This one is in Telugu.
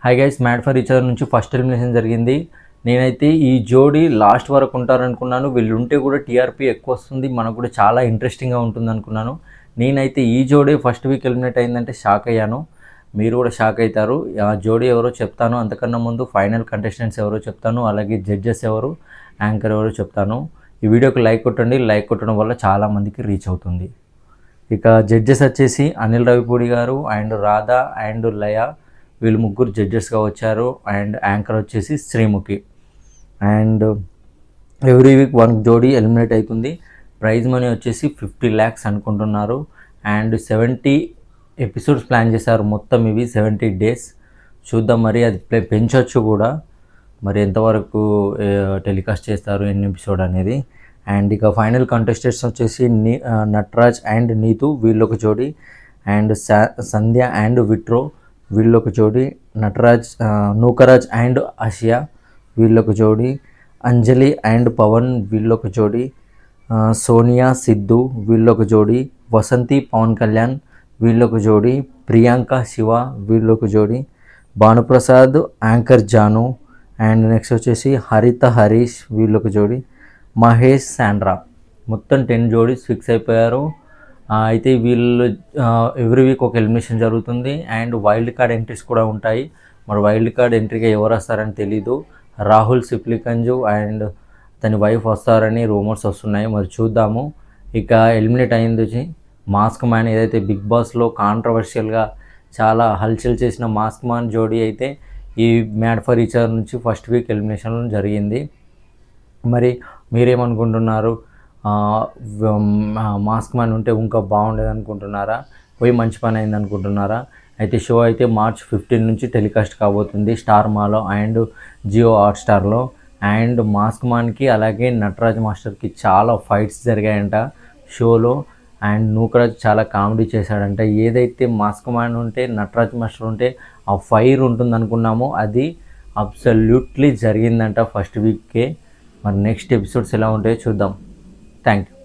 Hi guys, mad for each other నుంచి ఫస్ట్ ఎలిమినేషన్ జరిగింది. నేనైతే ఈ జోడీ లాస్ట్ వరకు ఉంటారనుకున్నాను. వీళ్ళు ఉంటే కూడా టీఆర్పీ ఎక్కువ వస్తుంది, మనకు కూడా చాలా ఇంట్రెస్టింగ్గా ఉంటుంది అనుకున్నాను. నేనైతే ఈ జోడీ ఫస్ట్ వీక్ ఎలిమినేట్ అయిందంటే షాక్ అయ్యాను. మీరు కూడా షాక్ అవుతారు. ఆ జోడీ ఎవరో చెప్తాను, అంతకన్నా ముందు ఫైనల్ కంటెస్టెంట్స్ ఎవరో చెప్తాను, అలాగే జడ్జెస్ ఎవరు, యాంకర్ ఎవరో చెప్తాను. ఈ వీడియోకి లైక్ కొట్టండి, లైక్ కొట్టడం వల్ల చాలామందికి రీచ్ అవుతుంది. ఇక జడ్జెస్ వచ్చేసి అనిల్ రావిపూడి గారు అండ్ రాధా అండ్ లయ, వీళ్ళు ముగ్గురు జడ్జెస్గా వచ్చారు. అండ్ యాంకర్ వచ్చేసి Sreemukhi. And every week one జోడీ ఎలిమినేట్ అవుతుంది. ప్రైజ్ మనీ వచ్చేసి 50 lakhs అనుకుంటున్నారు. అండ్ 70 ఎపిసోడ్స్ ప్లాన్ చేశారు మొత్తం, ఇవి 70 days. చూద్దాం, మరి అది పెంచవచ్చు కూడా, మరి ఎంతవరకు టెలికాస్ట్ చేస్తారు, ఎన్ని ఎపిసోడ్ అనేది. అండ్ ఇక ఫైనల్ కంటెస్టెంట్స్ వచ్చేసి నటరాజ్ అండ్ నీతు, వీళ్ళొక జోడీ. అండ్ సంధ్య అండ్ విట్రో, వీళ్ళొక జోడీ. నూకరాజ్ అండ్ ఆసియా, వీళ్ళొక జోడీ. అంజలి అండ్ పవన్, వీళ్ళొక జోడీ. సోనియా సిద్ధు, వీళ్ళొక జోడీ. వసంతి పవన్ కళ్యాణ్, వీళ్ళొక జోడీ. ప్రియాంక శివ, వీళ్ళొక జోడీ. Bhanuprasad anchor Janu. And next వచ్చేసి హరిత హరీష్, వీళ్ళొక జోడీ. మహేష్ శాండ్రా, మొత్తం 10 జోడీస్ ఫిక్స్ అయిపోయారు. అయితే వీళ్ళు ఎవ్రీ వీక్ ఒక ఎలిమినేషన్ జరుగుతుంది. అండ్ వైల్డ్ కార్డ్ ఎంట్రీస్ కూడా ఉంటాయి. మరి వైల్డ్ కార్డ్ ఎంట్రీగా ఎవరు వస్తారని తెలీదు. రాహుల్ సిప్లికంజు అండ్ తన వైఫ్ వస్తారని రూమర్స్ వస్తున్నాయి, మరి చూద్దాము. ఇక ఎలిమినేట్ అయింది వచ్చి మాస్క్ మ్యాన్. ఏదైతే బిగ్ బాస్లో కాంట్రవర్షియల్గా చాలా హల్చల్ చేసిన మాస్క్ మ్యాన్ జోడీ అయితే ఈ మ్యాడ్ ఫర్ ఈచ్ అదర్ నుంచి ఫస్ట్ వీక్ ఎలిమినేషన్ జరిగింది. మరి మీరేమనుకుంటున్నారు? మాస్క్ మ్యాన్ ఉంటే ఇంకా బాగుండేది అనుకుంటున్నారా, పోయి మంచి పని అయింది అనుకుంటున్నారా? అయితే షో అయితే March 15 నుంచి టెలికాస్ట్ కాబోతుంది స్టార్ మాలో అండ్ జియో హాట్స్టార్లో. అండ్ మాస్క్ మ్యాన్కి అలాగే నటరాజ్ మాస్టర్కి చాలా ఫైట్స్ జరిగాయంట షోలో. అండ్ నూకరాజ్ చాలా కామెడీ చేశాడంట. ఏదైతే మాస్క్ మ్యాన్ ఉంటే, నటరాజ్ మాస్టర్ ఉంటే ఆ ఫైర్ ఉంటుంది అనుకున్నామో అది అబ్సల్యూట్లీ జరిగిందంట ఫస్ట్ వీక్కే. మరి నెక్స్ట్ ఎపిసోడ్స్ ఎలా ఉంటాయో చూద్దాం. Thank you.